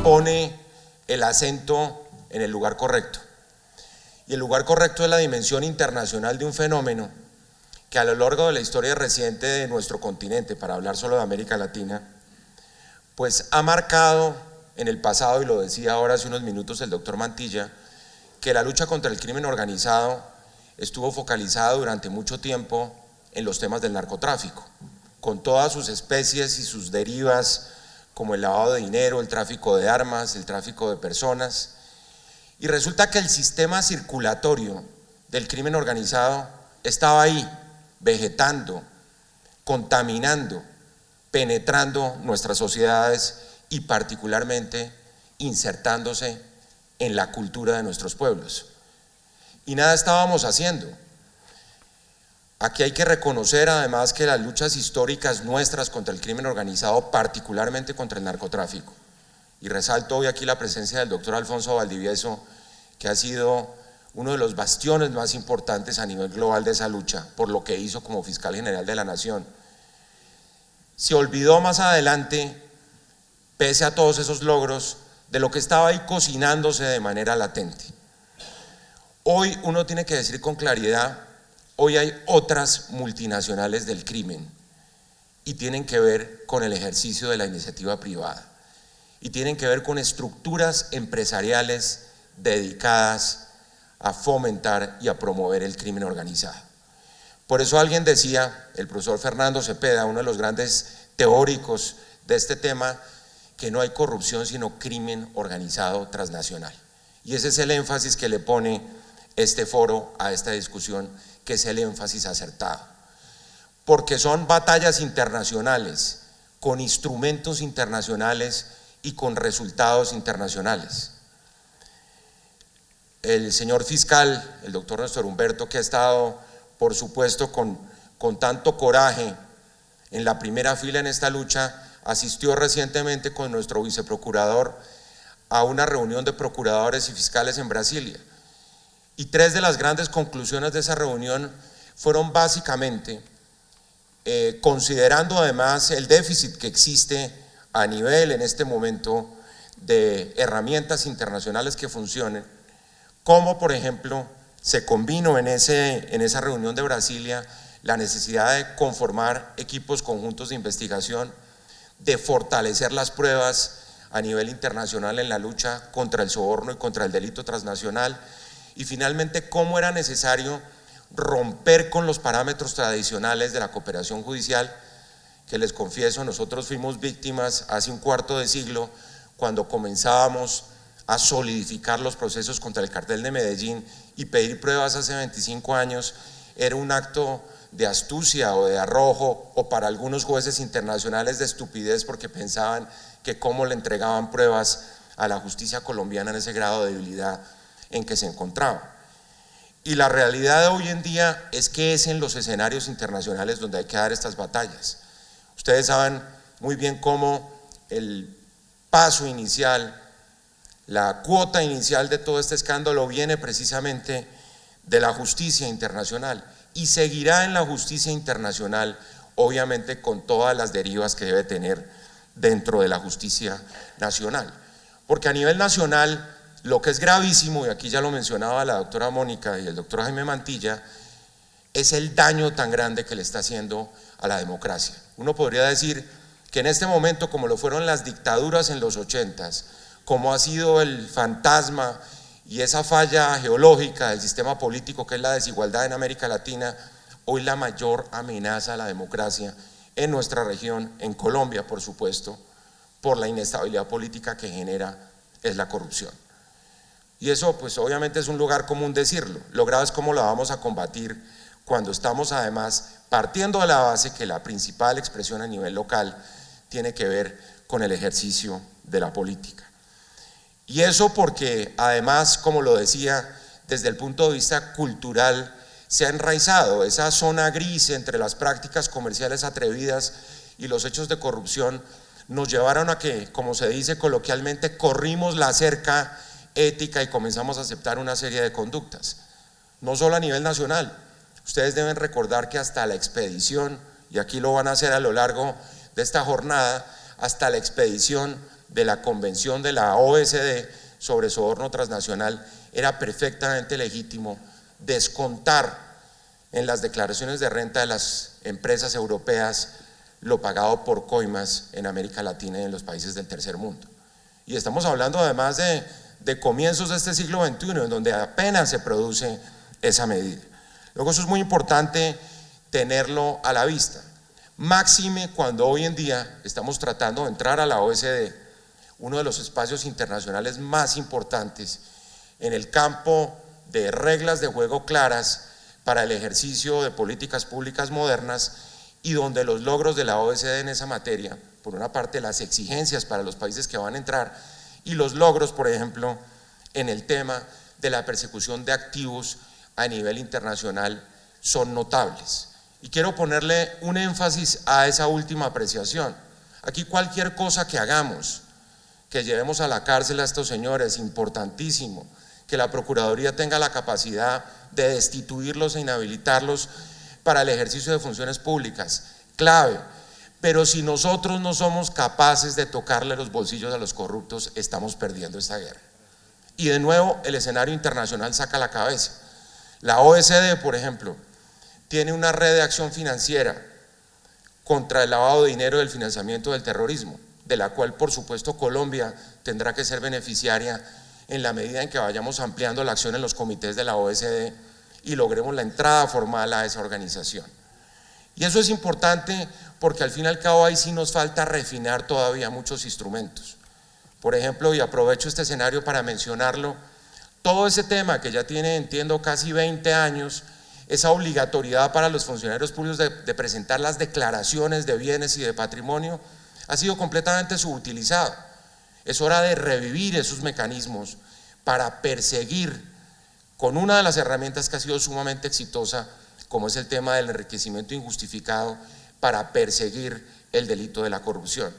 pone el acento en el lugar correcto. Y el lugar correcto es la dimensión internacional de un fenómeno que a lo largo de la historia reciente de nuestro continente, para hablar solo de América Latina, pues ha marcado en el pasado, y lo decía ahora hace unos minutos el doctor Mantilla, que la lucha contra el crimen organizado estuvo focalizada durante mucho tiempo en los temas del narcotráfico, con todas sus especies y sus derivas, como el lavado de dinero, el tráfico de armas, el tráfico de personas. Y resulta que el sistema circulatorio del crimen organizado estaba ahí, vegetando, contaminando, penetrando nuestras sociedades y particularmente insertándose en la cultura de nuestros pueblos. Y nada estábamos haciendo. Aquí hay que reconocer además que las luchas históricas nuestras contra el crimen organizado, particularmente contra el narcotráfico, y resalto hoy aquí la presencia del doctor Alfonso Valdivieso, que ha sido uno de los bastiones más importantes a nivel global de esa lucha, por lo que hizo como fiscal general de la Nación. Se olvidó más adelante, pese a todos esos logros, de lo que estaba ahí cocinándose de manera latente. Hoy uno tiene que decir con claridad, hoy hay otras multinacionales del crimen y tienen que ver con el ejercicio de la iniciativa privada y tienen que ver con estructuras empresariales dedicadas a fomentar y a promover el crimen organizado. Por eso alguien decía, el profesor Fernando Cepeda, uno de los grandes teóricos de este tema, que no hay corrupción sino crimen organizado transnacional. Y ese es el énfasis que le pone este foro a esta discusión, que es el énfasis acertado. Porque son batallas internacionales, con instrumentos internacionales y con resultados internacionales. El señor fiscal, el doctor Néstor Humberto, que ha estado, por supuesto, con tanto coraje en la primera fila en esta lucha, asistió recientemente con nuestro viceprocurador a una reunión de procuradores y fiscales en Brasilia. Y tres de las grandes conclusiones de esa reunión fueron básicamente, considerando además el déficit que existe a nivel en este momento de herramientas internacionales que funcionen, como por ejemplo se combinó en esa reunión de Brasilia la necesidad de conformar equipos conjuntos de investigación, de fortalecer las pruebas a nivel internacional en la lucha contra el soborno y contra el delito transnacional, y finalmente cómo era necesario romper con los parámetros tradicionales de la cooperación judicial, que les confieso, nosotros fuimos víctimas hace un cuarto de siglo cuando comenzábamos a solidificar los procesos contra el cartel de Medellín, y pedir pruebas hace 25 años era un acto de astucia o de arrojo, o para algunos jueces internacionales de estupidez, porque pensaban que cómo le entregaban pruebas a la justicia colombiana en ese grado de debilidad en que se encontraba. Y la realidad de hoy en día es que es en los escenarios internacionales donde hay que dar estas batallas. Ustedes saben muy bien cómo el paso inicial, la cuota inicial de todo este escándalo viene precisamente de la justicia internacional y seguirá en la justicia internacional, obviamente con todas las derivas que debe tener dentro de la justicia nacional. Porque a nivel nacional, lo que es gravísimo, y aquí ya lo mencionaba la doctora Mónica y el doctor Jaime Mantilla, es el daño tan grande que le está haciendo a la democracia. Uno podría decir que en este momento, como lo fueron las dictaduras en los 80s, como ha sido el fantasma y esa falla geológica del sistema político que es la desigualdad en América Latina, hoy la mayor amenaza a la democracia en nuestra región, en Colombia por supuesto, por la inestabilidad política que genera, es la corrupción. Y eso pues obviamente es un lugar común decirlo. Lo grave es cómo la vamos a combatir cuando estamos además partiendo de la base que la principal expresión a nivel local tiene que ver con el ejercicio de la política. Y eso porque además, como lo decía, desde el punto de vista cultural se ha enraizado esa zona gris entre las prácticas comerciales atrevidas y los hechos de corrupción, nos llevaron a que, como se dice coloquialmente, corrimos la cerca ética y comenzamos a aceptar una serie de conductas, no solo a nivel nacional. Ustedes deben recordar que hasta la expedición, y aquí lo van a hacer a lo largo de esta jornada, hasta la expedición de la Convención de la OECD sobre soborno transnacional, era perfectamente legítimo descontar en las declaraciones de renta de las empresas europeas lo pagado por coimas en América Latina y en los países del tercer mundo. Y estamos hablando además de comienzos de este siglo XXI, en donde apenas se produce esa medida. Luego eso es muy importante tenerlo a la vista, máxime cuando hoy en día estamos tratando de entrar a la OECD, uno de los espacios internacionales más importantes en el campo de reglas de juego claras para el ejercicio de políticas públicas modernas, y donde los logros de la OECD en esa materia, por una parte las exigencias para los países que van a entrar y los logros, por ejemplo, en el tema de la persecución de activos a nivel internacional son notables. Y quiero ponerle un énfasis a esa última apreciación. Aquí cualquier cosa que hagamos, que llevemos a la cárcel a estos señores, importantísimo, que la Procuraduría tenga la capacidad de destituirlos e inhabilitarlos para el ejercicio de funciones públicas, clave. Pero si nosotros no somos capaces de tocarle los bolsillos a los corruptos, estamos perdiendo esta guerra. Y de nuevo el escenario internacional saca la cabeza. La OECD, por ejemplo, tiene una red de acción financiera contra el lavado de dinero y el financiamiento del terrorismo, de la cual por supuesto Colombia tendrá que ser beneficiaria en la medida en que vayamos ampliando la acción en los comités de la OECD y logremos la entrada formal a esa organización. Y eso es importante porque al fin y al cabo ahí sí nos falta refinar todavía muchos instrumentos. Por ejemplo, y aprovecho este escenario para mencionarlo, todo ese tema que ya tiene, entiendo, casi 20 años, esa obligatoriedad para los funcionarios públicos de presentar las declaraciones de bienes y de patrimonio, ha sido completamente subutilizado. Es hora de revivir esos mecanismos para perseguir con una de las herramientas que ha sido sumamente exitosa, como es el tema del enriquecimiento injustificado, para perseguir el delito de la corrupción.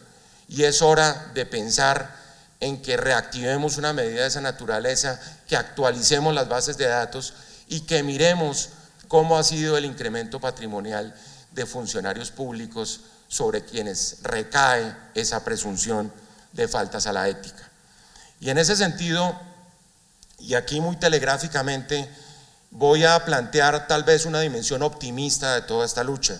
Y es hora de pensar en que reactivemos una medida de esa naturaleza, que actualicemos las bases de datos y que miremos cómo ha sido el incremento patrimonial de funcionarios públicos sobre quienes recae esa presunción de faltas a la ética. Y en ese sentido, y aquí muy telegráficamente, voy a plantear tal vez una dimensión optimista de toda esta lucha,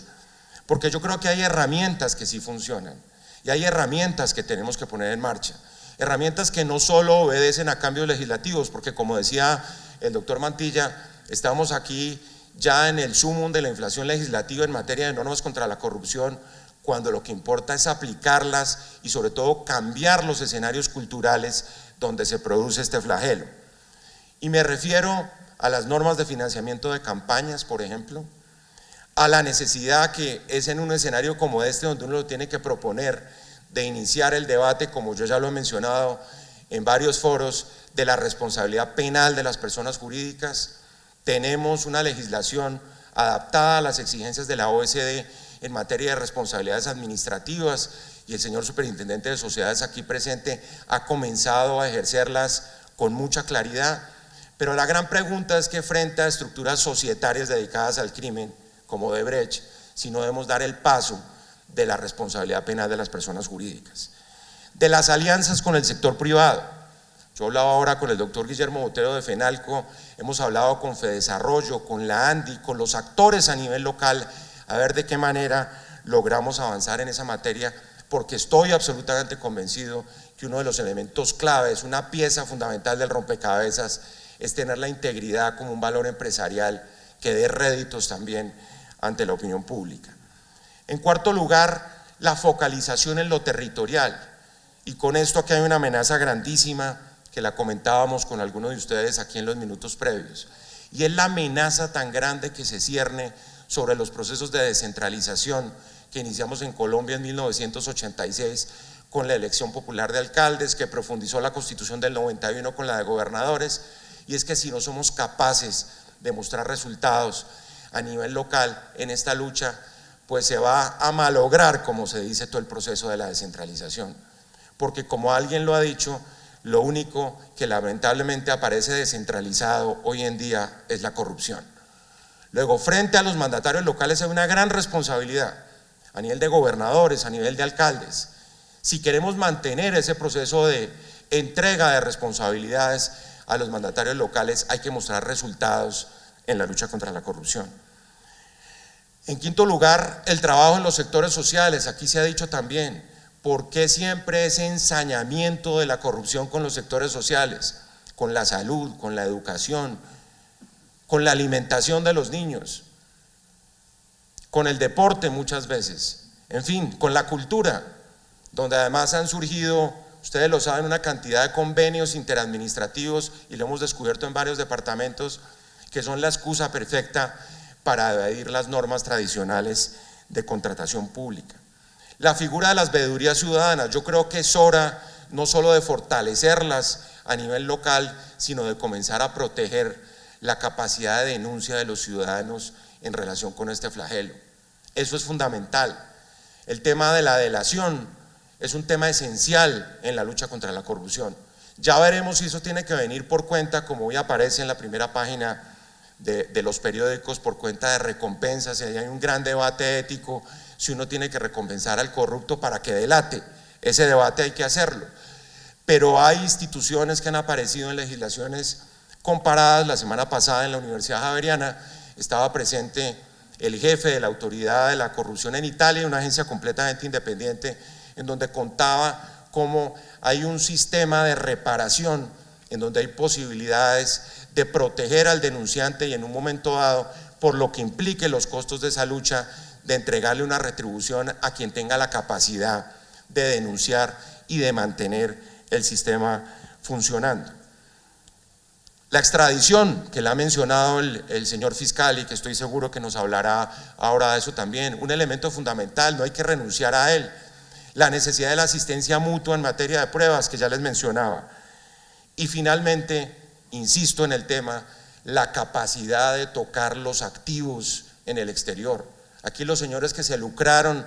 porque yo creo que hay herramientas que sí funcionan y hay herramientas que tenemos que poner en marcha, herramientas que no solo obedecen a cambios legislativos, porque como decía el doctor Mantilla, estamos aquí ya en el sumum de la inflación legislativa en materia de normas contra la corrupción, cuando lo que importa es aplicarlas y sobre todo cambiar los escenarios culturales donde se produce este flagelo. Y me refiero a las normas de financiamiento de campañas, por ejemplo, a la necesidad que es en un escenario como este donde uno lo tiene que proponer de iniciar el debate, como yo ya lo he mencionado en varios foros, de la responsabilidad penal de las personas jurídicas. Tenemos una legislación adaptada a las exigencias de la OECD en materia de responsabilidades administrativas y el señor superintendente de sociedades aquí presente ha comenzado a ejercerlas con mucha claridad. Pero la gran pregunta es que frente a estructuras societarias dedicadas al crimen, como Odebrecht, si no debemos dar el paso de la responsabilidad penal de las personas jurídicas. De las alianzas con el sector privado. Yo hablaba ahora con el doctor Guillermo Botero de FENALCO, hemos hablado con Fedesarrollo, con la ANDI, con los actores a nivel local, a ver de qué manera logramos avanzar en esa materia, porque estoy absolutamente convencido que uno de los elementos claves, una pieza fundamental del rompecabezas, es tener la integridad como un valor empresarial que dé réditos también ante la opinión pública. En cuarto lugar, la focalización en lo territorial, y con esto aquí hay una amenaza grandísima que la comentábamos con algunos de ustedes aquí en los minutos previos, y es la amenaza tan grande que se cierne sobre los procesos de descentralización que iniciamos en Colombia en 1986 con la elección popular de alcaldes, que profundizó la Constitución del 91 con la de gobernadores, y es que si no somos capaces de mostrar resultados a nivel local en esta lucha, pues se va a malograr, como se dice, todo el proceso de la descentralización, porque como alguien lo ha dicho, lo único que lamentablemente aparece descentralizado hoy en día es la corrupción. Luego, frente a los mandatarios locales hay una gran responsabilidad a nivel de gobernadores, a nivel de alcaldes. Si queremos mantener ese proceso de entrega de responsabilidades a los mandatarios locales, hay que mostrar resultados en la lucha contra la corrupción. En quinto lugar, el trabajo en los sectores sociales. Aquí se ha dicho también, ¿por qué siempre ese ensañamiento de la corrupción con los sectores sociales? Con la salud, con la educación, con la alimentación de los niños, con el deporte muchas veces, en fin, con la cultura, donde además han surgido, ustedes lo saben, una cantidad de convenios interadministrativos, y lo hemos descubierto en varios departamentos, que son la excusa perfecta para evadir las normas tradicionales de contratación pública. La figura de las veedurías ciudadanas, yo creo que es hora no solo de fortalecerlas a nivel local, sino de comenzar a proteger la capacidad de denuncia de los ciudadanos en relación con este flagelo. Eso es fundamental. El tema de la delación es un tema esencial en la lucha contra la corrupción. Ya veremos si eso tiene que venir por cuenta, como hoy aparece en la primera página de los periódicos, por cuenta de recompensas. Y hay un gran debate ético si uno tiene que recompensar al corrupto para que delate. Ese debate hay que hacerlo. Pero hay instituciones que han aparecido en legislaciones comparadas. La semana pasada en la Universidad Javeriana estaba presente el jefe de la autoridad de la corrupción en Italia, una agencia completamente independiente, en donde contaba cómo hay un sistema de reparación, en donde hay posibilidades de proteger al denunciante y en un momento dado, por lo que implique los costos de esa lucha, de entregarle una retribución a quien tenga la capacidad de denunciar y de mantener el sistema funcionando. La extradición, que la ha mencionado el señor fiscal y que estoy seguro que nos hablará ahora de eso también, un elemento fundamental, no hay que renunciar a él. La necesidad de la asistencia mutua en materia de pruebas, que ya les mencionaba. Y finalmente, insisto en el tema, la capacidad de tocar los activos en el exterior. Aquí los señores que se lucraron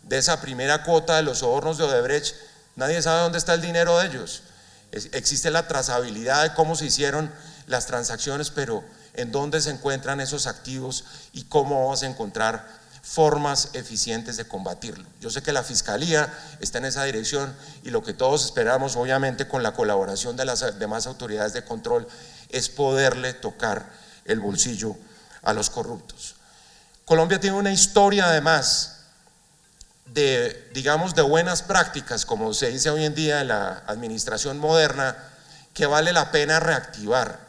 de esa primera cuota de los sobornos de Odebrecht, nadie sabe dónde está el dinero de ellos. Existe la trazabilidad de cómo se hicieron las transacciones, pero en dónde se encuentran esos activos y cómo vamos a encontrar formas eficientes de combatirlo. Yo sé que la Fiscalía está en esa dirección y lo que todos esperamos, obviamente con la colaboración de las demás autoridades de control, es poderle tocar el bolsillo a los corruptos. Colombia tiene una historia además de, digamos, de buenas prácticas, como se dice hoy en día en la administración moderna, que vale la pena reactivar.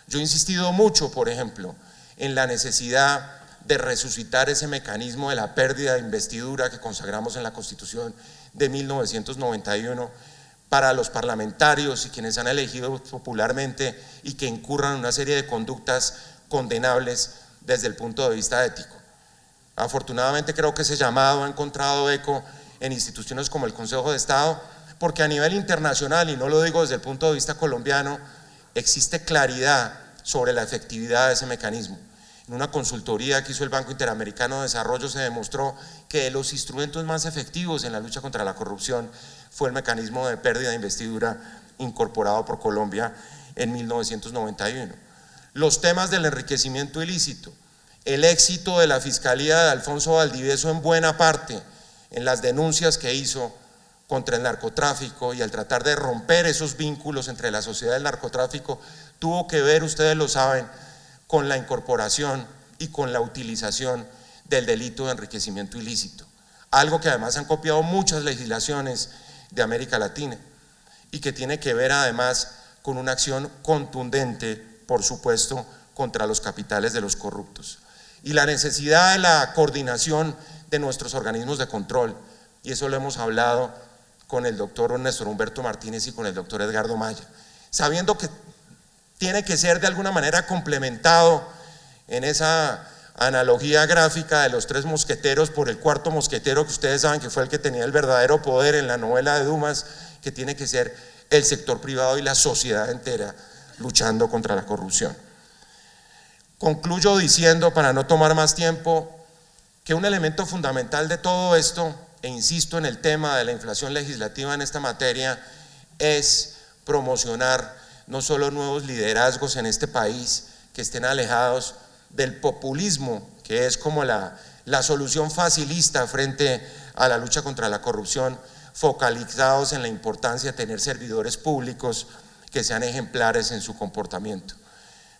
Yo he insistido mucho, por ejemplo, en la necesidad de resucitar ese mecanismo de la pérdida de investidura que consagramos en la Constitución de 1991 para los parlamentarios y quienes han elegido popularmente y que incurran en una serie de conductas condenables desde el punto de vista ético. Afortunadamente creo que ese llamado ha encontrado eco en instituciones como el Consejo de Estado, porque a nivel internacional, y no lo digo desde el punto de vista colombiano, existe claridad sobre la efectividad de ese mecanismo. En una consultoría que hizo el Banco Interamericano de Desarrollo se demostró que de los instrumentos más efectivos en la lucha contra la corrupción fue el mecanismo de pérdida de investidura incorporado por Colombia en 1991. Los temas del enriquecimiento ilícito, el éxito de la Fiscalía de Alfonso Valdivieso en buena parte en las denuncias que hizo contra el narcotráfico y al tratar de romper esos vínculos entre la sociedad y el narcotráfico, tuvo que ver, ustedes lo saben, con la incorporación y con la utilización del delito de enriquecimiento ilícito, algo que además han copiado muchas legislaciones de América Latina y que tiene que ver además con una acción contundente, por supuesto, contra los capitales de los corruptos. Y la necesidad de la coordinación de nuestros organismos de control, y eso lo hemos hablado con el doctor Néstor Humberto Martínez y con el doctor Edgardo Maya, sabiendo que tiene que ser de alguna manera complementado en esa analogía gráfica de los tres mosqueteros por el cuarto mosquetero, que ustedes saben que fue el que tenía el verdadero poder en la novela de Dumas, que tiene que ser el sector privado y la sociedad entera luchando contra la corrupción. Concluyo diciendo, para no tomar más tiempo, que un elemento fundamental de todo esto, e insisto en el tema de la inflación legislativa en esta materia, es promocionar no solo nuevos liderazgos en este país que estén alejados del populismo, que es como la solución facilista frente a la lucha contra la corrupción, focalizados en la importancia de tener servidores públicos que sean ejemplares en su comportamiento.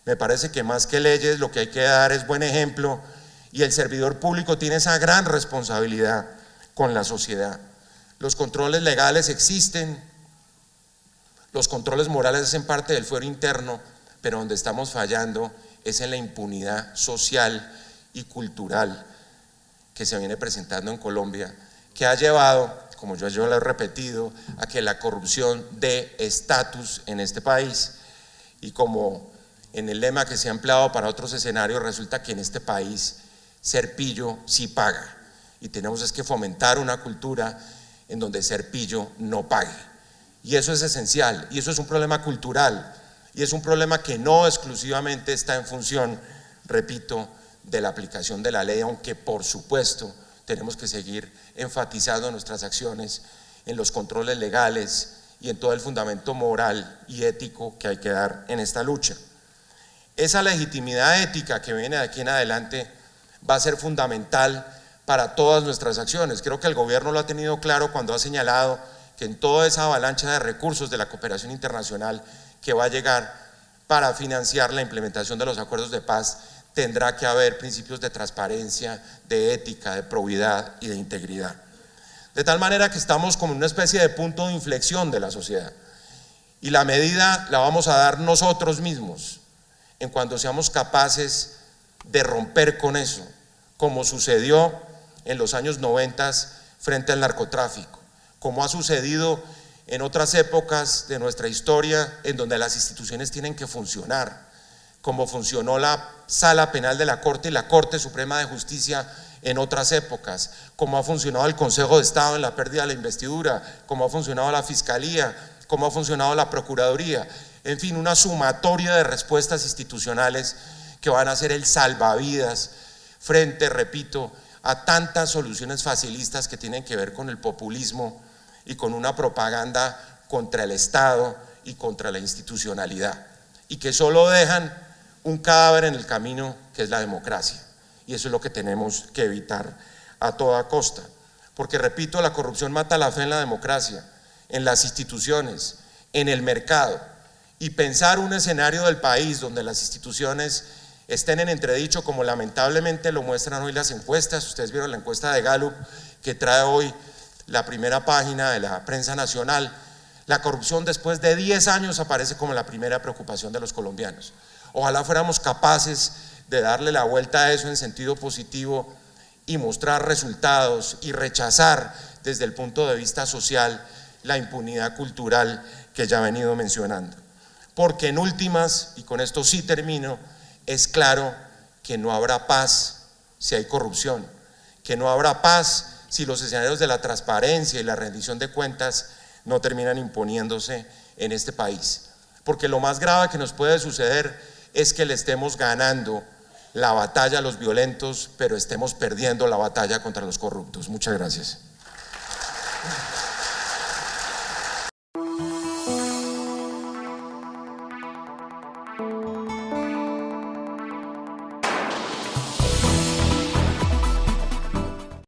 Me parece que más que leyes lo que hay que dar es buen ejemplo, y el servidor público tiene esa gran responsabilidad con la sociedad. Los controles legales existen, los controles morales hacen parte del fuero interno, pero donde estamos fallando es en la impunidad social y cultural que se viene presentando en Colombia, que ha llevado, como yo lo he repetido, a que la corrupción dé estatus en este país, y como en el lema que se ha empleado para otros escenarios, resulta que en este país ser pillo sí paga, y tenemos es que fomentar una cultura en donde ser pillo no pague, y eso es esencial, y eso es un problema cultural, y es un problema que no exclusivamente está en función, repito, de la aplicación de la ley, aunque por supuesto tenemos que seguir enfatizando nuestras acciones en los controles legales y en todo el fundamento moral y ético que hay que dar en esta lucha. Esa legitimidad ética que viene de aquí en adelante va a ser fundamental para todas nuestras acciones. Creo que el gobierno lo ha tenido claro cuando ha señalado que en toda esa avalancha de recursos de la cooperación internacional que va a llegar para financiar la implementación de los acuerdos de paz, tendrá que haber principios de transparencia, de ética, de probidad y de integridad. De tal manera que estamos como en una especie de punto de inflexión de la sociedad, y la medida la vamos a dar nosotros mismos en cuanto seamos capaces de romper con eso, como sucedió en los años 90 frente al narcotráfico, como ha sucedido en otras épocas de nuestra historia en donde las instituciones tienen que funcionar, como funcionó la Sala Penal de la Corte y la Corte Suprema de Justicia en otras épocas, como ha funcionado el Consejo de Estado en la pérdida de la investidura, como ha funcionado la Fiscalía, como ha funcionado la Procuraduría, en fin, una sumatoria de respuestas institucionales que van a ser el salvavidas frente, repito, a tantas soluciones facilistas que tienen que ver con el populismo y con una propaganda contra el Estado y contra la institucionalidad, y que solo dejan un cadáver en el camino, que es la democracia, y eso es lo que tenemos que evitar a toda costa, porque repito, la corrupción mata la fe en la democracia, en las instituciones, en el mercado, y pensar un escenario del país donde las instituciones estén en entredicho, como lamentablemente lo muestran hoy las encuestas. Ustedes vieron la encuesta de Gallup que trae hoy la primera página de la prensa nacional. La corrupción después de 10 años aparece como la primera preocupación de los colombianos. Ojalá fuéramos capaces de darle la vuelta a eso en sentido positivo y mostrar resultados y rechazar desde el punto de vista social la impunidad cultural que ya he venido mencionando. Porque en últimas, y con esto sí termino, es claro que no habrá paz si hay corrupción, que no habrá paz si los escenarios de la transparencia y la rendición de cuentas no terminan imponiéndose en este país. Porque lo más grave que nos puede suceder es que le estemos ganando la batalla a los violentos, pero estemos perdiendo la batalla contra los corruptos. Muchas gracias.